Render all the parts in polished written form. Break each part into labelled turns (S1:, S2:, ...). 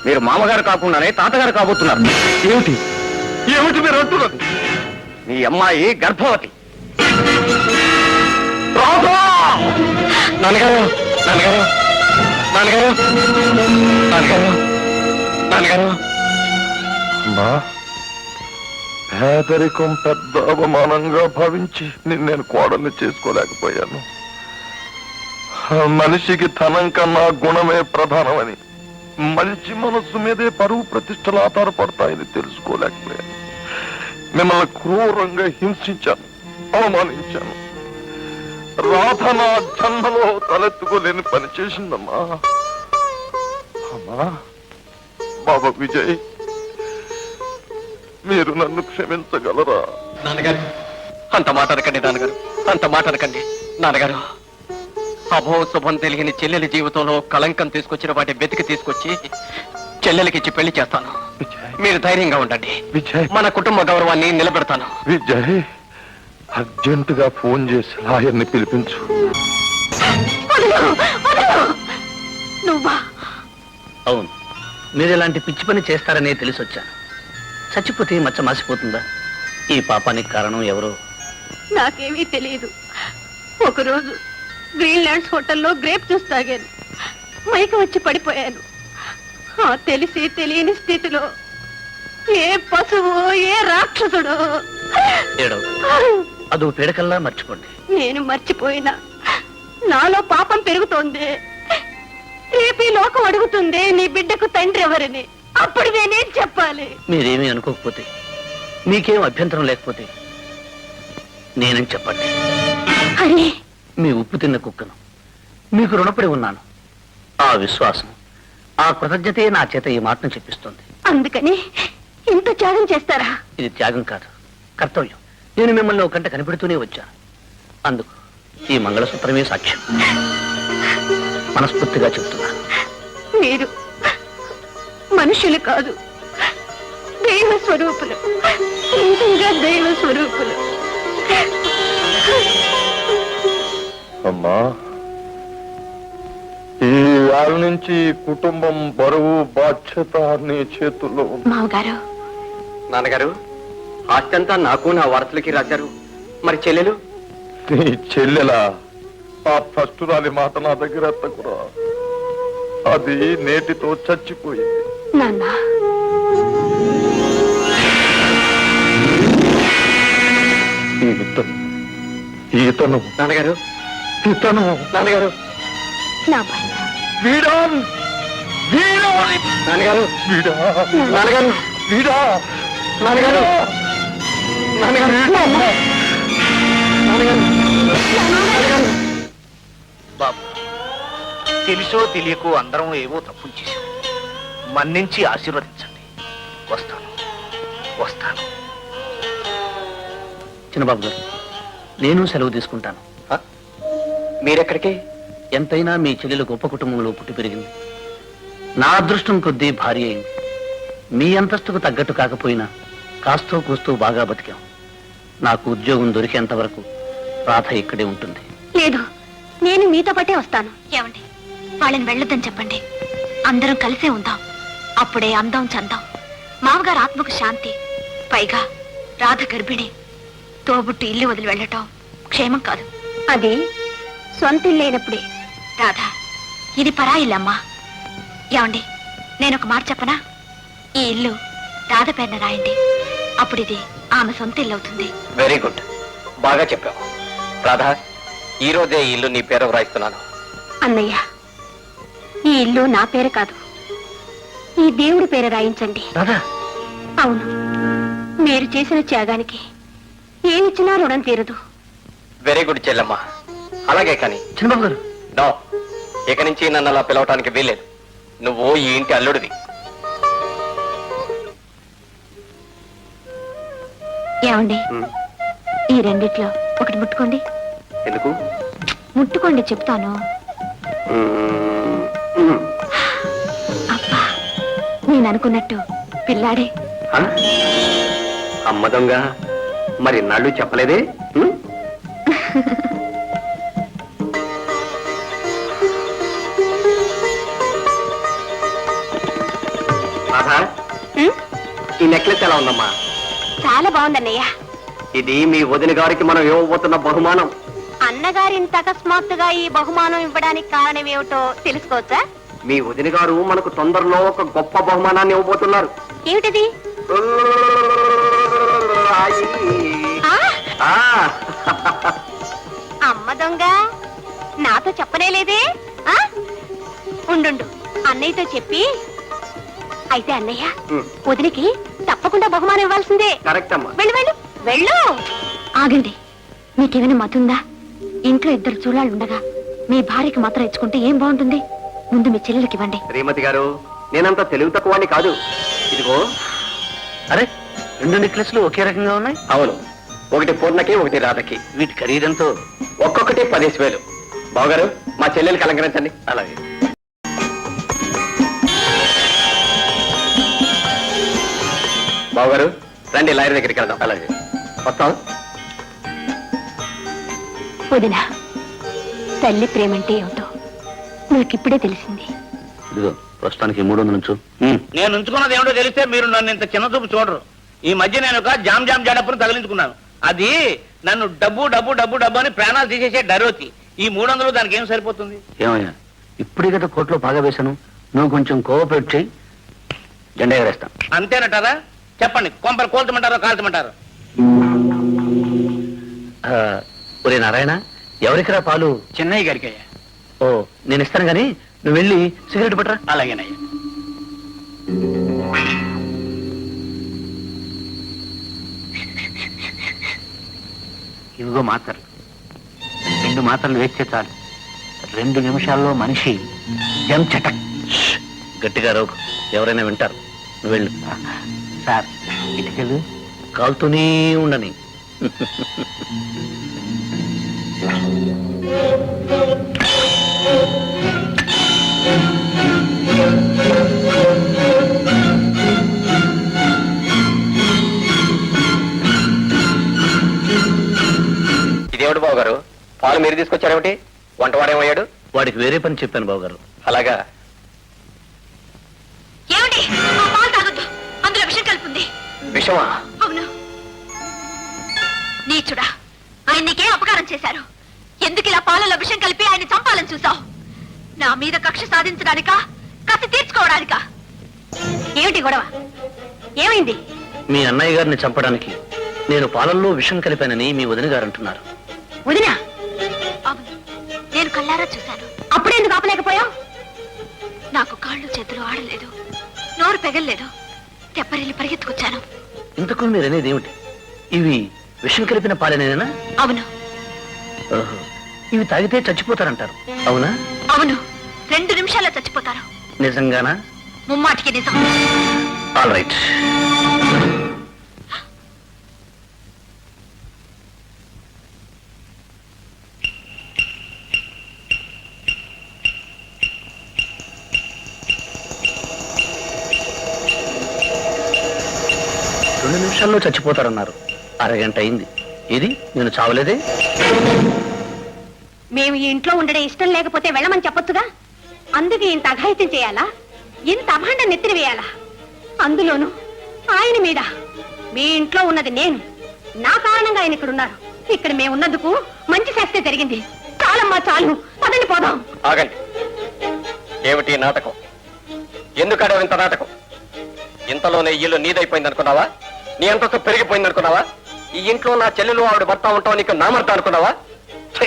S1: మీరు మామగారు కాకుండానే తాతగారు కాబోతున్నారు.
S2: ఏమిటి ఏమిటి మీరు అంటున్నది?
S1: మీ అమ్మాయి గర్భవతి.
S2: నాన్నగారు నాన్నగారు నాన్నగారు నాన్నగారు నాన్నగారు అమ్మా, పేదరికం పెద్ద అవమానంగా భావించి నేను కోడల్ని చేసుకోలేకపోయాను. మనిషికి ధనం కన్నా గుణమే ప్రధానమని, మంచి మనస్సు మీదే పరువు ప్రతిష్టలు ఆధారపడతాయని తెలుసుకోలేకపోయాను. మిమ్మల్ని క్రూరంగా హింసించాను, అవమానించాను. రాధ నా జన్మలో తలెత్తుకోలేని పని చేసిందమ్మా. అమ్మా, బాబా విజయ్, మీరు నన్ను క్షమించగలరా?
S1: నాన్నగారు అంత మాట అనకండి. నాన్నగారు అంత మాట అనకండి. నాన్నగారు, అభో శుభం తెలియని చెల్లెలి జీవితంలో కళంకం తీసుకొచ్చిన వాటి వెతికి తీసుకొచ్చి చెల్లెలకిచ్చి పెళ్లి చేస్తాను. మీరు ధైర్యంగా ఉండండి.
S2: విజయ్,
S1: మన కుటుంబ గౌరవాన్ని నిలబెడతాను.
S2: విజయ్, అర్జెంటుగా ఫోన్ చేసి లాయర్ని పిలిపించు.
S3: నువ్వా?
S4: అవును, మీరు ఇలాంటి పిచ్చి పని చేస్తారనే తెలిసి వచ్చాను. చచ్చిపోతే మచ్చ మాసిపోతుందా? ఈ పాపానికి కారణం ఎవరో
S3: నాకేమీ తెలియదు. ఒకరోజు గ్రీన్లాండ్స్ హోటల్లో గ్రేప్ జ్యూస్ తాగాను. మైక వచ్చి పడిపోయాను. ఆ తెలిసి తెలియని స్థితిలో ఏ పశువు, ఏ రాక్షసుడు.
S4: ఏడవ అదో పీడకల్లా మర్చిపోండి.
S3: నేను మర్చిపోయినా నాలో పాపం పెరుగుతోంది. రేపు ఈ లోకం అడుగుతుంది నీ బిడ్డకు తండ్రి ఎవరని. అప్పుడు నేనేం చెప్పాలి?
S4: మీరేమీ అనుకోకపోతే, మీకేం అభ్యంతరం లేకపోతే నేనేం చెప్పండి.
S3: అరే,
S4: మీ ఉప్పు తిన్న కుక్కను మీకు రుణపడి ఉన్నాను. ఆ విశ్వాసం, ఆ కృతజ్ఞతే నా చేత ఈ మాటను చెప్పిస్తుంది.
S3: అందుకని ఇంత త్యాగం చేస్తారా?
S4: ఇది త్యాగం కాదు, కర్తవ్యం. నేను మిమ్మల్ని ఒక గంట కనిపెడుతూనే వచ్చాను. అందుకు ఈ మంగళసూత్రమే సాక్ష్యం. మనస్ఫూర్తిగా చెప్తున్నాను.
S3: మీరు మనుషులు కాదు, దైవ స్వరూపులు. నిజంగా దైవ స్వరూపులు.
S2: అమ్మా, ఈ వేళ నుంచి కుటుంబం బరువు బాధ్యత నీ చేతుల్లో ఉంది.
S3: మామగారు,
S1: నాన్నగారు, ఆస్తంతా నాకు నా వారసులకి రాశారు. మరి చెల్లెలు?
S2: నీ చెల్లెలా? ఆ ఫస్టురాలి మాట నా దగ్గర ఎత్తకురా. అది నేటితో చచ్చిపోయింది.
S3: నాన్న,
S2: ఈతను
S1: నాన్నగారు,
S2: ఇతను
S1: నాన్నగారు,
S3: నా భర్త.
S2: వీడా వీడా
S1: నాన్నగారు,
S2: వీడా
S1: నాన్నగారు,
S2: వీడా
S1: నాన్నగారు, నాన్నగారు, నాన్నగారు.
S4: బాబు, తెలుసో తెలియకో అందరం ఏవో తప్పులు చేశాం. మన్నించి ఆశీర్వదించండి. వస్తాను వస్తాను. చిన్నబాబు గారు, నేను సెలవు తీసుకుంటాను.
S1: మీరెక్కడికి?
S4: ఎంతైనా మీ చెల్లెలు గొప్ప కుటుంబంలో పుట్టి పెరిగింది. నా అదృష్టం కొద్దీ భార్య అయింది. మీ అంతస్తుకు తగ్గట్టు కాకపోయినా కాస్తో కూస్తూ బాగా బతికాం. నాకు ఉద్యోగం దొరికేంత వరకు రాధ ఇక్కడే ఉంటుంది.
S3: లేదు, నేను మీతో పాటే వస్తాను.
S5: ఏమండి, వాళ్ళని వెళ్ళొద్దని చెప్పండి. అందరం కలిసే ఉందాం. అప్పుడే అందం చందాం. మామగారు ఆత్మకు శాంతి. పైగా రాధ గర్భిణి. తోబుట్టు ఇల్లు వదిలి వెళ్ళటం క్షేమం కాదు.
S3: అది సొంత ఇల్లేనప్పుడే.
S5: రాధ, ఇది పరాయిల్లమ్మా. ఏమండి, నేను ఒక మాట చెప్పనా? ఈ ఇల్లు రాధ పేరున రాయండి. అప్పుడు ఇది ఆమె సొంత ఇల్లు అవుతుంది.
S1: వెరీ గుడ్, బాగా చెప్పావు. రాధా, ఈ రోజే ఈ ఇల్లు నీ పేరు వ్రాయిస్తున్నాను.
S3: అన్నయ్య, ఈ ఇల్లు నా పేరు కాదు, ఈ దేవుడి పేరు రాయించండి.
S4: రాధా,
S3: అవును, మీరు చేసిన త్యాగానికి ఏమిచ్చినా రుణం తీరదు.
S1: వెరీ గుడ్ చెల్లమ్మ. అలాగే కానీ
S4: చిన్నబాబు గారు,
S1: నో, ఇక నుంచి నన్ను అలా పిలవటానికి వీల్లేదు. నువ్వు ఈ ఇంటి అల్లుడివి.
S3: ఏమండి, ఈ రెండిట్లో ఒకటి ముట్టుకోండి.
S1: ఎందుకు?
S3: ముట్టుకోండి, చెప్తాను. అబ్బా, నేను అనుకున్నట్టు పిల్లాడే.
S1: అమ్మ దొంగ, మరి నాళ్ళు చెప్పలేదే? రాధా,
S3: ఉం?
S1: ఈ నెక్లెస్ ఎలా ఉందమ్మా?
S3: చాలా బాగుందన్నయ్య.
S1: ఇది మీ వదిన గారికి మనం ఇవ్వబోతున్న బహుమానం.
S3: అన్నగారు ఇంత అకస్మాత్తుగా ఈ బహుమానం ఇవ్వడానికి కారణం ఏమిటో తెలుసుకోవచ్చా?
S1: మీ వదిన గారు మనకు తొందరలో ఒక గొప్ప బహుమానాన్ని ఇవ్వబోతున్నారు.
S3: ఏమిటది? ఆ?
S1: ఆ,
S3: అమ్మ దొంగ, నాతో చెప్పనే లేదే. ఆ? ఉండు, అన్నయ్యతో చెప్పి. అయితే అన్నయ్య,
S1: ఉం,
S3: వదిలికి తప్పకుండా బహుమానం ఇవ్వాల్సిందే.
S1: కరెక్ట్ అమ్మా.
S3: వెళ్ళు వెళ్ళు వెళ్ళు. ఆగండి, మీకేమైనా మతుందా? ఇంట్లో ఇద్దరు చూడాలు ఉండగా మీ భార్యకి మాత్రం ఇచ్చుకుంటే ఏం బాగుంటుంది? ముందు మీ చెల్లెలకి ఇవ్వండి.
S1: శ్రీమతి గారు, నేనంత తెలివి తక్కువని కాదు. ఇదిగో.
S4: అరే, 2 నెక్లెస్లు ఒకే రకంగా ఉన్నాయి.
S1: అవును, ఒకటి పూర్ణకి, ఒకటి రాధకి.
S4: వీటి ఖరీదంతో
S1: ఒక్కొక్కటి 10,000. బావగారు, మా చెల్లెలకి అలంకరించండి.
S4: అలాగే.
S1: బావగారు, రండి లాయర్ దగ్గరికి వెళ్దాం.
S4: అలాగే.
S1: వస్తాం.
S3: వదిన, తల్లి ప్రేమంటే ఏమిటో నాకిప్పుడే తెలిసింది.
S4: ఇదిగో ప్రస్తుతానికి 300 నుంచు.
S6: నేను ఉంచుకున్నది ఏమిటో తెలిస్తే మీరు నన్ను ఇంత చిన్న చూపు చూడరు. ఈ మధ్య నేను ఒక జామ్ జడప్పును తగిలించుకున్నాను. అది నన్ను డబ్బు డబ్బు డబ్బు డబ్బు అని ప్రాణాలు తీసేసే డరోతి. ఈ 300 దానికి ఏం సరిపోతుంది?
S4: ఏమయ్యా, ఇప్పుడే కదా కోర్టులో బాగా వేశాను. నువ్వు కొంచెం కోఆపరేట్ చేయి, జెండా ఎగరేస్తాం.
S6: అంతేనటారా? చెప్పండి, కొంపలు కోల్చమంటారో కాల్చమంటారో?
S4: ఒరే నారాయణ, ఎవరికిరా పాలు?
S1: చెన్నయ్య గారికి అయ్యా.
S4: ఓ, నేను ఇస్తాను గాని నువ్వు వెళ్ళి సిగరెట్ పట్టరా.
S1: అలాగేనయ్యా.
S4: ఇదిగో మాత్రలు. 2 మాత్రలు వేస్తే చాలు. 2 నిమిషాల్లో మనిషి జం చటక్. గట్టిగా రోగు, ఎవరైనా వింటారు. నువ్వు వెళ్ళు. సార్, ఇటుకలు కాలుతూనే ఉండని.
S1: ఇదేమిటి బావగారు, పాలు మీరు తీసుకొచ్చారేమిటి? వంటవాడేమయ్యాడు?
S4: వాడికి వేరే పని చెప్పాను బావగారు.
S1: అలాగా?
S5: ఏమిటి? ఆ పాలు తాగొద్దు, అందులో విషం కలుపుంది.
S1: విషమా?
S5: అవును. నీచుడా, ఆయన నీకేం అపకారం చేశారు? ఎందుకు ఇలా పాలలో విషం కలిపి ఆయన చంపాలని చూసావు? నా మీద కక్ష సాధించడానికా, కసి తీర్చుకోవడానికా?
S3: ఏమిటి గొడవ? ఏమైంది?
S4: మీ అన్నయ్య గారిని చంపడానికి నేను పాలల్లో విషం కలిపానని మీ వదిన గారు అంటున్నారు.
S3: వదినా,
S5: అవును, నేను కళ్ళారా చూశాను.
S3: అప్పుడెందుకు ఆపలేకపోయావు?
S5: నాకు కాళ్ళు చేతులు ఆడలేదు, నోరు పెగల్లేదు. తెప్పరిల్లి పరిగెత్తుకొచ్చాను.
S4: ఇంతకు మీరు అనేది ఏమిటి? ఇవి విషం కలిపిన పాలనేనా?
S5: అవును.
S4: ఓహో, ఇవి తాగితే చచ్చిపోతారంటారు, అవునా?
S5: అవును, 2 నిమిషాల్లో చచ్చిపోతారు.
S4: నిజంగానా?
S5: ముమ్మాటికి నిజం.
S4: All right. రెండు నిమిషాల్లో చచ్చిపోతారన్నారు. అరగంట అయింది. ఇది నేను చావలేదే.
S3: మేము ఈ ఇంట్లో ఉండడం ఇష్టం లేకపోతే వెళ్ళమని చెప్పొచ్చుగా. అందుకే ఇంత అఘాయిత్యం చేయాలా? ఇంత అభాండం నెత్తిన వేయాలా? అందులోను ఆయన మీద. మీ ఇంట్లో ఉన్నది నేను, నా కారణంగా ఆయన ఇక్కడ ఉన్నారు. ఇక్కడ మేము ఉన్నందుకు మంచి శాస్త్రే జరిగింది. చాలమ్మా చాలు, పదండి పోదాం.
S1: ఆగండి. ఏమిటి ఈ నాటకం? ఎందుకడవు ఇంత నాటకం? ఇంతలోనే ఇల్లు నీదైపోయింది అనుకున్నావా? నీ అంతస్తు పెరిగిపోయింది అనుకున్నావా? ఈ ఇంట్లో నా చెల్లెలు ఆవిడ భర్త ఉంటావు నీకు నామర్త అనుకున్నావా? ఛీ!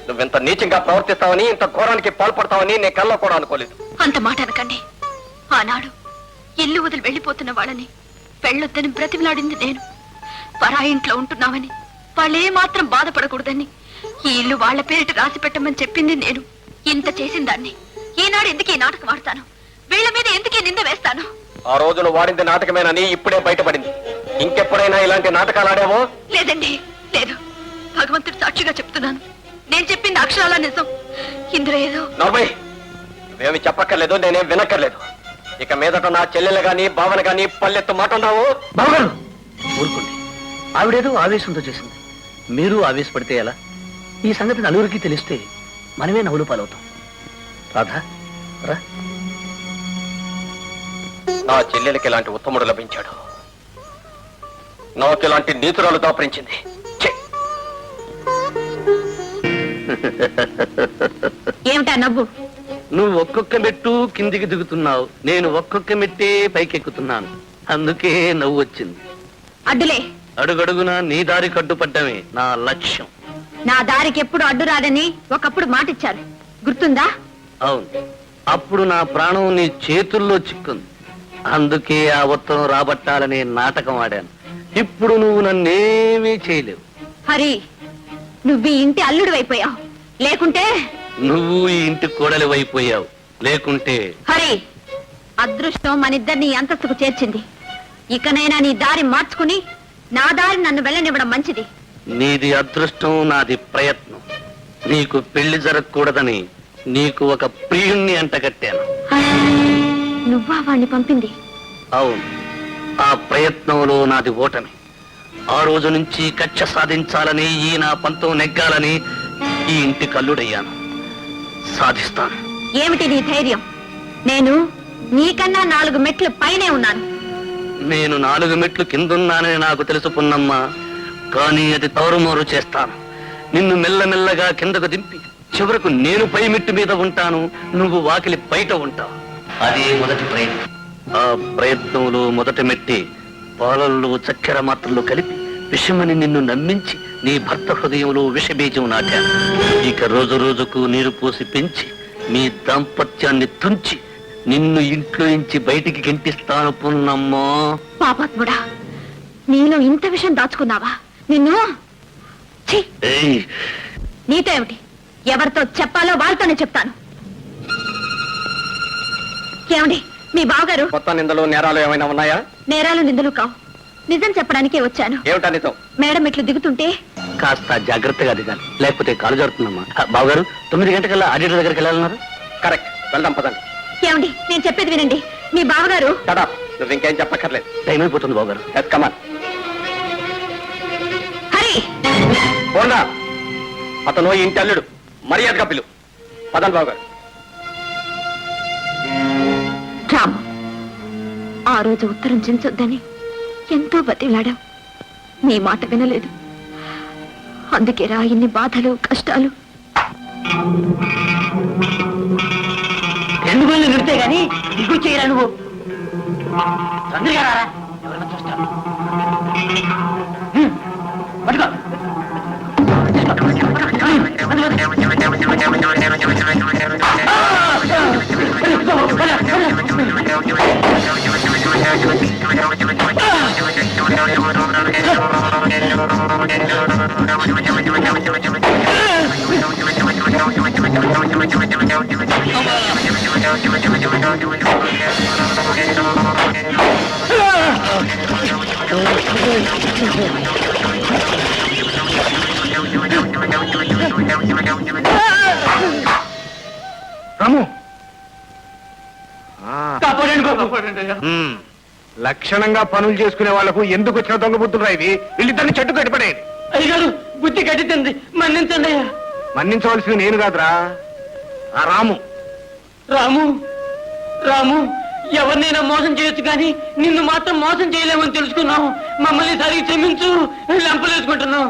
S1: నువ్వెంత నీచంగా ప్రవర్తిస్తావని, ఇంత ఘోరానికి పాల్పడతావని నేను కల్లో కూడా అనుకోలేదు.
S5: అంత మాట అనకండి. ఆనాడు ఇల్లు వదిలి వెళ్ళిపోతున్న వాళ్ళని పెళ్ళొద్దని బ్రతిమలాడింది నేను. పరా ఇంట్లో ఉంటున్నామని వాళ్ళే మాత్రం బాధపడకూడదని ఈ ఇల్లు వాళ్ళ పేరిట రాసి పెట్టమని చెప్పింది నేను. ఇంత చేసిన దాన్ని ఈనాడు ఎందుకు ఈ నాటకం ఆడతాను? వీళ్ళ మీద ఎందుకు నింద వేస్తాను?
S1: ఆ రోజును వాడింది నాటకమేనని ఇప్పుడే బయటపడింది. ఇంకెప్పుడైనా ఇలాంటి నాటకాలు ఆడావో?
S5: లేదండి, లేదు. భగవంతుడు సాక్షిగా చెప్తున్నాను, నేను చెప్పింది అక్షరాల నిజం. ఇందులో ఏదో
S1: నవ్వై, నువ్వేమి చెప్పక్కర్లేదు, నేనేం వినక్కర్లేదు. ఇక మీదట నా చెల్లెలు గాని బావన గాని పల్లెత్తు మాట ఉన్నావు.
S4: బావగారు ఊరుకోండి. ఆవిడేదో ఆవేశంతో చేసింది, మీరు ఆవేశపడితే ఎలా? ఈ సంగతి నలుగురికి తెలిస్తే మనమే నవ్వులు పాలవుతాం. రాధా రా.
S1: నా చెల్లెలకి ఇలాంటి ఉత్తముడు లభించాడు. నాకు ఇలాంటి నీతురాలు దాపరించింది. ఛీ!
S3: ఏమిటా నవ్వు?
S4: నువ్వు ఒక్కొక్క మెట్టు కిందికి దిగుతున్నావు, నేను ఒక్కొక్క మెట్టే పైకెక్కుతున్నాను. అందుకే నవ్వు వచ్చింది.
S3: అడ్డులే.
S4: అడుగడుగునా నీ దారి కడ్డుపడ్డమే నా లక్ష్యం.
S3: నా దారికి ఎప్పుడు అడ్డు రాదని ఒకప్పుడు మాటిచ్చారు, గుర్తుందా?
S4: అవును, అప్పుడు నా ప్రాణం నీ చేతుల్లో చిక్కుంది. అందుకే ఆ ఉత్తరం రాబట్టాలనే నాటకం ఆడాను. ఇప్పుడు నువ్వు నన్నేమీ చేయలేవు.
S3: హరి, నువ్వు ఈ ఇంటి అల్లుడు అయిపోయావు. లేకుంటే
S4: నువ్వు ఈ ఇంటి కోడలి అయిపోయావు. లేకుంటే
S3: హరి, అదృష్టం మనిద్దరిని అంతస్తుకు చేర్చింది. ఇకనైనా నీ దారి మార్చుకుని నా దారి నన్ను వెళ్ళనివ్వడం మంచిది.
S4: నీది అదృష్టం, నాది ప్రయత్నం. నీకు పెళ్లి జరగకూడదని నీకు ఒక ప్రియుణ్ణి అంటగట్టాను.
S3: నువ్వా వాణ్ణి పంపింది?
S4: అవును, ఆ ప్రయత్నంలో నాది ఓటమి. ఆ రోజు నుంచి కక్ష సాధించాలని, ఈ నా పంతం నెగ్గాలని ఈ ఇంటి కల్లుడయ్యాను. సాధిస్తాను.
S3: ఏమిటి నీ ధైర్యం? నేను నీకన్నా 4 మెట్లు పైనే ఉన్నాను.
S4: నేను 4 మెట్లు కిందున్నానని నాకు తెలుసు పున్నమ్మ. కానీ అది తారుమారు చేస్తాను. నిన్ను మెల్లమెల్లగా కిందకు దింపి చివరకు నేను పై మెట్టు మీద ఉంటాను, నువ్వు వాకిలి బయట ఉంటావు. అదే మొదటి ప్రయత్నం. ఆ ప్రయత్నంలో మొదటి మెట్టి పాలల్లో చక్కెర మాత్రలు కలిపి విషమని నిన్ను నమ్మించి నీ భర్త హృదయంలో విషబీజం నాటాను. ఇక రోజు రోజుకు నీరు పోసి పెంచి మీ దాంపత్యాన్ని తుంచి నిన్ను ఇంట్లో నుంచి బయటికి గెంటిస్తాను పున్నమ్మా.
S3: పాపాత్ముడా, నీలో ఇంత విషయం దాచుకున్నావా? నిన్ను ఛీ!
S4: ఏయ్,
S3: నీతో ఏమిటి? ఎవరితో చెప్పాలో వాళ్ళతోనే చెప్తాను. ఏమండి, మీ బావగారు
S1: కొత్త నిందలు నేరాలు ఏమైనా ఉన్నాయా?
S3: నేరాలు నిందలు కావు, నిజం చెప్పడానికే వచ్చాను.
S1: ఏమిటా నిజం?
S3: మేడం ఇట్లు దిగుతుంటే
S4: కాస్త జాగ్రత్తగా దిగాలి, లేకపోతే కాలు జరుగుతుందమ్మా. బావగారు 9 గంటకల్లా ఆడిటర్ దగ్గరికి వెళ్ళాలన్నారు.
S1: కరెక్ట్, వెళ్దాం పదండి.
S3: ఏమండి, నేను చెప్పేది వినండి. మీ బావగారు
S1: షట్ అప్. నువ్వు ఇంకేం చెప్పక్కర్లేదు.
S4: టైం అయిపోతుంది బావగారు.
S1: Yes come on.
S3: హరి,
S1: పోండా, అతను ఈ ఇంటి అల్లుడు. మర్యాదగా పిలు. పదండి బాబు గారు.
S3: రాము, ఆ రోజు ఉత్తరం చించొద్దని ఎంతో బతిలాడావు. నీ మాట వినలేదు. అందుకేరా ఇన్ని బాధలు కష్టాలు.
S4: ఎందుకు నిడితే గాని దిగు చేయరా నువ్వు. తొందరగా రారా, ఎవరైనా చూస్తారు. పట్టుకో.
S2: రాము,
S7: లక్షణంగా పనులు చేసుకునే వాళ్లకు ఎందుకు వచ్చిన దొంగ బుద్ధులు ఇవి? వీళ్ళిద్దరిని చెట్టు కట్టిపడేది.
S4: అయ్యగారు బుద్ధి కట్టింది, మన్నించండి అయ్యా.
S7: మన్నించవలసింది నేను కాదురా, ఆ రాము.
S4: రాము, రాము, ఎవరినైనా మోసం చేయొచ్చు కానీ నిన్ను మాత్రం మోసం చేయలేమని తెలుసుకున్నావు. మమ్మల్ని సరిగి క్షమించు, లంపలేసుకుంటున్నావు.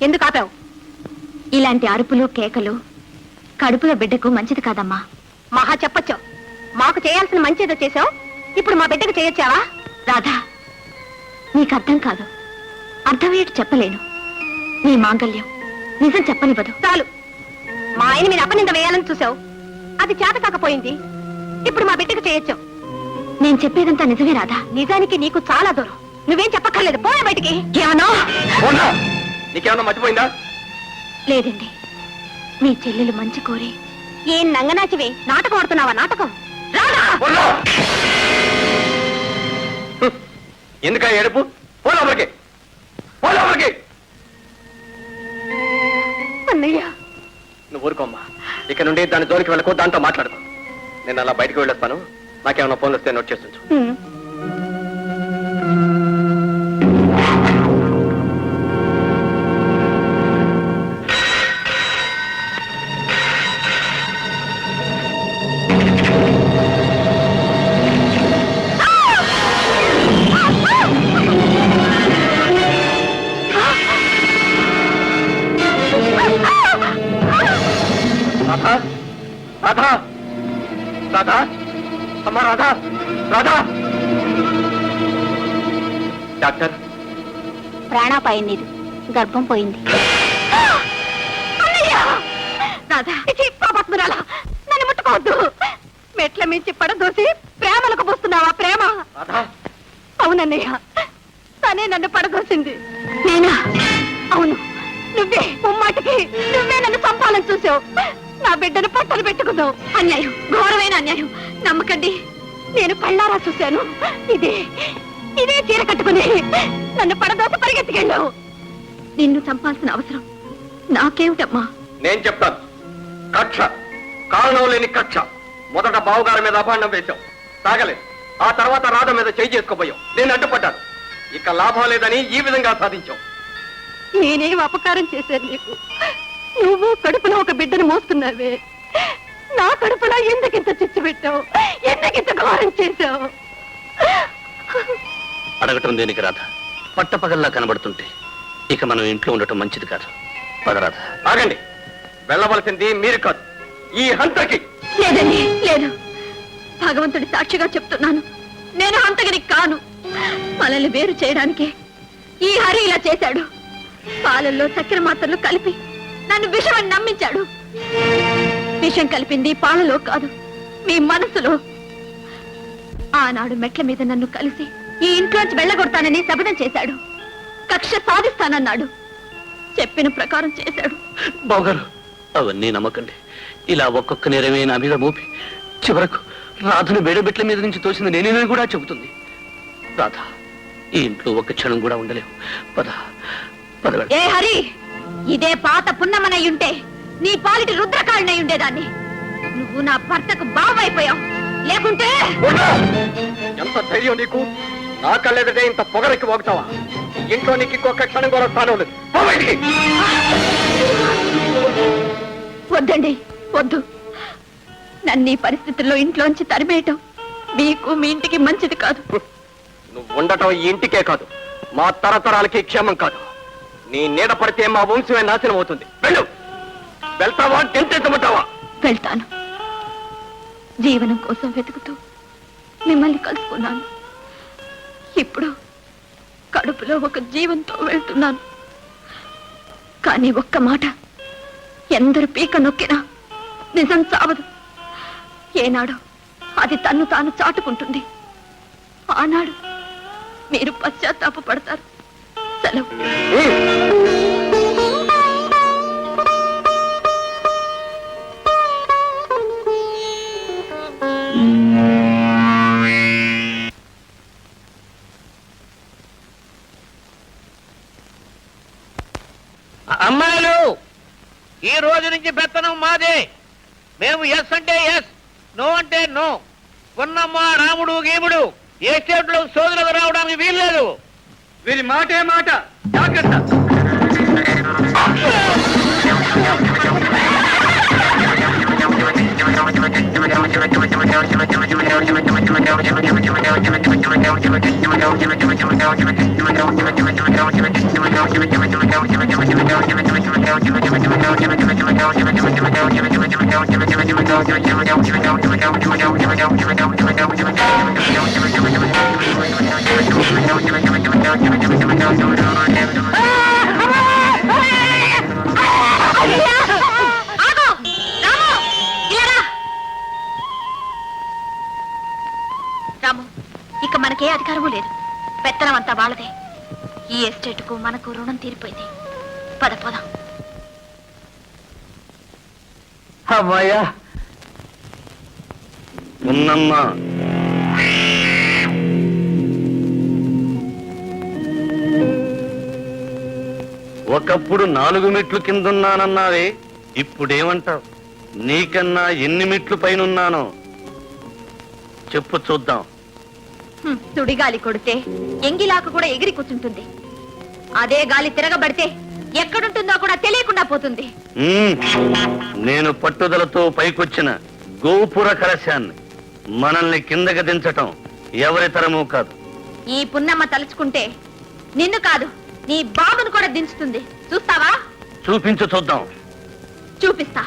S3: ఎందుకు ఆపావు? ఇలాంటి అరుపులు కేకలు కడుపులో బిడ్డకు మంచిది కాదమ్మా. మహా చెప్పొచ్చు. మాకు చేయాల్సిన మంచిదో చేసావు, ఇప్పుడు మా బిడ్డకు చేయొచ్చావా? రాధా, నీకు అర్థం కాదు. అర్థమయ్యేట్టు చెప్పలేను. నీ మాంగల్యం నిజం చెప్పనివ్వదు. చాలు, మా ఆయన మీద అపనింద వేయాలని చూసావు, అది చేత కాకపోయింది. ఇప్పుడు మా బిడ్డకు చేయొచ్చు. నేను చెప్పేదంతా నిజమే రాధా. నిజానికి నీకు చాలా దూరం. నువ్వేం చెప్పక్కర్లేదు, పోయా బయటికి. ఏమన్నా
S1: నీకేమన్నా మర్చిపోయిందా?
S3: లేదండి, మీ చెల్లెలు మంచి కోరి. ఏం నంగనాచివే, నాటకం ఆడుతున్నావా? నాటకం.
S1: ఎందుక ఏడుపు? పోలోపలికి, పోలోపలికి.
S3: అన్నయ్య,
S1: నువ్వు ఊరుకోమ్మా. ఇక నుండి దాని జోలికి వెళ్ళకు, దాంతో మాట్లాడుకో. నేను అలా బయటకు వెళ్ళొస్తాను. నాకేమన్నా ఫోన్లు వస్తే నోట్ చేస్తుంచు. రాధా! డాక్టర్,
S5: ప్రాణాపాయం లేదు, గర్భం పోయింది.
S3: పాపత్మరాలా, నన్ను ముట్టుకోవద్దు. మెట్ల మించి పడదోసి ప్రేమలకు పోస్తున్నావా ప్రేమ?
S1: రాధా!
S3: అవునన్నయ్య, తనే నన్ను పడదోసింది. నేనా? అవును, నువ్వే. ముమ్మాటికి నువ్వే నన్ను చంపాలని చూసావు. నా బిడ్డను పట్టలు పెట్టుకున్నావు. అన్యాయం, ఘోరమైన అన్యాయం. నమ్మకండి, నేను కళ్ళారా చూశాను. ఇదే చీర కట్టుకుని నన్ను పడదోసి పరిగెత్తుకెళ్ళావు. నిన్ను చంపాల్సిన అవసరం నాకేమిటమ్మా?
S1: నేను చెప్తాను. కక్ష, కారణం లేని కక్ష. మొదట బావుగారి మీద అభాండం వేశావు, సాగలేదు. ఆ తర్వాత రాధ మీద చేయి చేసుకోపోయావు. నేను అడ్డుపడ్డాను. ఇక లాభం లేదని ఈ విధంగా సాధించావు.
S3: నేనేం అపకారం చేశాను నీకు? నువ్వు కడుపులో ఒక బిడ్డను మోస్తున్నావే. నా కడుపులో ఎందుకింత చిచ్చు పెట్టావు? ఎందుకింత ఘోరం చేశావు?
S4: అడగటం దేనికి రాధ? పట్టపగల్లా కనబడుతుంటే ఇక మనం ఇంట్లో ఉండటం మంచిది కాదు. పదరాధ.
S1: ఆగండి, వెళ్ళవలసింది మీరు కాదు, ఈ హంతకి.
S3: లేదండి, లేదు. భగవంతుడి సాక్షిగా చెప్తున్నాను, నేను హంతగిరి కాను. మనల్ని వేరు చేయడానికి ఈ హరి ఇలా చేశాడు. పాలల్లో చక్కెర మాత్రలు కలిపి నన్ను విషమని నమ్మించాడు. విషం కలిపింది పాలలో కాదు, మీ మనసులో. ఆనాడు మెట్ల మీద నన్ను కలిసి ఈ ఇంట్లోంచి వెళ్ళగొడతానని శపథం చేశాడు. కక్ష సాధిస్తానన్నాడు. చెప్పిన ప్రకారం చేశాడు.
S4: బావగారు, అవన్నీ నమ్మకండి. ఇలా ఒక్కొక్క నేరమే నా మీద మోపి చివరకు రాధను వేడబెట్ల మీద నుంచి తోసింది నేనేనని కూడా చెబుతుంది. రాధ, ఈ ఇంట్లో ఒక్క క్షణం కూడా ఉండలేవు. పద పద.
S3: ఏ హరి, ఇదే పాత పున్నమనై ఉంటే నీ పాలిటి రుద్రకాళనై ఉండేదాన్ని. నువ్వు నా భర్తకు బావైపోయావు. లేకుంటే
S1: ఎంత ధైర్యం నీకు? నా కళ్ళెదిటే ఇంత పొగరికి పోగుతావా? ఇంట్లో నీకు ఇంకొక క్షణం కూడా స్థానం లేదు. పో బయటికి.
S3: వద్దండి, వద్దు. నన్ను ఈ పరిస్థితుల్లో ఇంట్లోంచి తరిమేయటం మీకు మీ ఇంటికి మంచిది కాదు.
S1: నువ్వు ఉండటం ఈ ఇంటికే కాదు, మా తరతరాలకి క్షేమం కాదు. నీ నీడ పడితే మా వంశమే నాశనం అవుతుంది. వెళ్ళు. వెళ్తావా, గెంటెత్తమంటావా?
S3: వెళ్తాను. జీవనం కోసం వెతుకుతూ మిమ్మల్ని కలుసుకున్నాను. ఇప్పుడు కడుపులో ఒక జీవంతో వెళ్తున్నాను. కానీ ఒక్క మాట, ఎందరు పీక నొక్కినా నిజం చావదు. ఏనాడో అది తన్ను తాను చాటుకుంటుంది. ఆనాడు మీరు పశ్చాత్తాప పడతారు. సెలవు.
S6: అమ్మాయిలు, ఈ రోజు నుంచి పెత్తనం మాదే. మేము ఎస్ అంటే ఎస్, నో అంటే నో. ఉన్నమ్మ రాముడు గీముడు ఏ స్టేట్ లో సోదరులకు రావడానికి వీల్లేదు.
S1: వీరి మాటే మాట, జాగ్రత్త.
S5: రాము, ఇక మనకే అధికారము లేదు. పెత్తనం అంతా వాళ్ళదే. ఈ ఎస్టేట్ కు మనకు రుణం తీరిపోయింది. పద పోదాం.
S4: అమ్మాయ్యా, ఉన్నమ్మా. ఒకప్పుడు 4 మెట్లు కిందున్నానన్నావే, ఇప్పుడేమంటావు? నీకన్నా ఎన్ని మెట్లు పైనున్నానో చెప్పు చూద్దాం.
S3: సుడిగాలి కొడితే ఎంగిలాకు కూడా ఎగిరి కూర్చుంటుంది. అదే గాలి తిరగబడితే ఎక్కడుంటుందో కూడా తెలియకుండా పోతుంది.
S4: నేను పట్టుదలతో పైకొచ్చిన గోపుర కలశాన్ని మనల్ని కిందకి దించటం ఎవరి తరమూ కాదు.
S3: ఈ పున్నమ్మ తలుచుకుంటే నిన్ను కాదు, నీ బాబును కూడా దించుతుంది. చూస్తావా?
S4: చూపించు చూద్దాం.
S3: చూపిస్తా.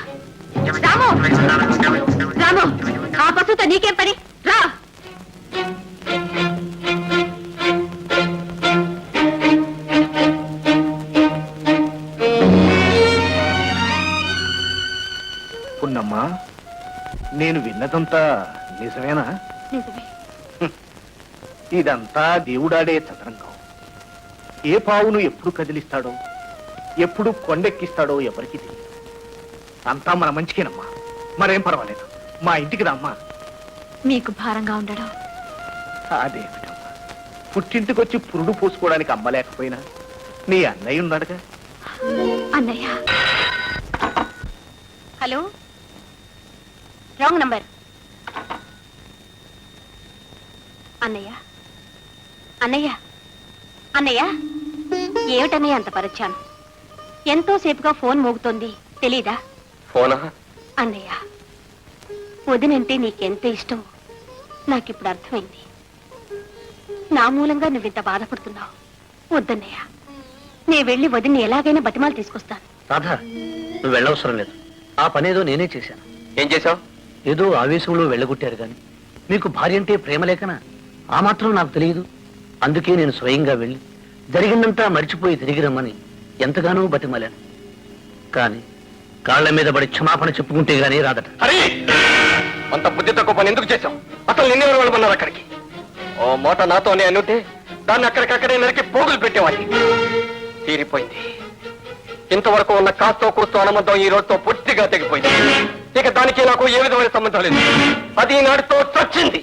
S3: రాము, రాము, ఆ పశువుతో నీకేం పని? రా.
S7: నేను విన్నదంతా నిజమేనా?
S3: నిజమే.
S7: ఇదంతా దేవుడాడే చదరంగం. ఏ పావును ఎప్పుడు కదిలిస్తాడో, ఎప్పుడు కొండెక్కిస్తాడో ఎవరికి తెలియదు. అంతా మన మంచికేనమ్మా. మరేం పర్వాలేదు, మా ఇంటికి రామ్మా.
S5: మీకు భారంగా ఉండడం
S7: అదేమిటమ్మా, పుట్టింటికొచ్చి పురుడు పోసుకోవడానికి అమ్మలేకపోయినా నీ అన్నయ్య ఉన్నాడుగా.
S5: అన్నయ్య.
S3: Hello, wrong number. అన్నయ్య, అన్నయ్య, అన్నయ్య, ఏమిటన్నయ్య అంత పరిచాను? ఎంతో సేపుగా ఫోన్ మోగుతోంది, తెలీదా?
S1: ఫోనా?
S3: అన్నయ్య, వదినంటే నీకెంత ఇష్టం నాకిప్పుడు అర్థమైంది. నా మూలంగా నువ్వింత బాధపడుతున్నావు. వద్దన్నయ్య, నే వెళ్ళి వదిన్ని ఎలాగైనా బతిమాలు తీసుకొస్తాను.
S4: రాధా, నువ్వు వెళ్ళవసరం లేదు. ఆ పనేదో నేనే చేశాను.
S1: ఏం చేశావు?
S4: ఏదో ఆవేశంలో వెళ్ళగొట్టారు గాని మీకు భార్య అంటే ప్రేమ లేకనా? ఆ మాత్రం నాకు తెలియదు. అందుకే నేను స్వయంగా వెళ్ళి జరిగిందంతా మర్చిపోయి తిరిగి రమ్మని ఎంతగానో బతిమాలాను. కానీ కాళ్ల మీద పడి క్షమాపణ చెప్పుకుంటే గానీ రాదట.
S1: అరే, అంత బుద్ధి తక్కువ పని ఎందుకు చేశావు? అసలు నిన్నెవరు వెళ్ళమన్నారు అక్కడికి? ఓ మూట నాతోనే అనుంటే దాన్ని అక్కడికక్కడే నరికి పోగులు పెట్టేవాడి. తీరిపోయింది. ఇంతవరకు ఉన్న కాస్తో కూస్తో అనుబంధం ఈ రోజుతో పూర్తిగా తెగిపోయింది. ఇక దానికి నాకు ఏ విధమైన సంబంధం లేదు. అది నాటితో చచ్చింది.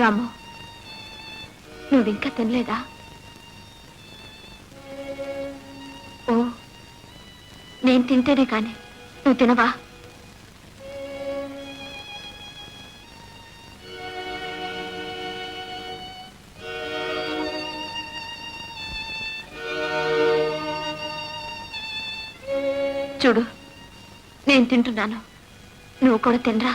S5: రాము, నువ్వింకా తినలేదా? ఓ, నేను తింటేనే కాని నువ్వు తినవా? చూడు, నేను తింటున్నాను, నువ్వు కూడా తినరా.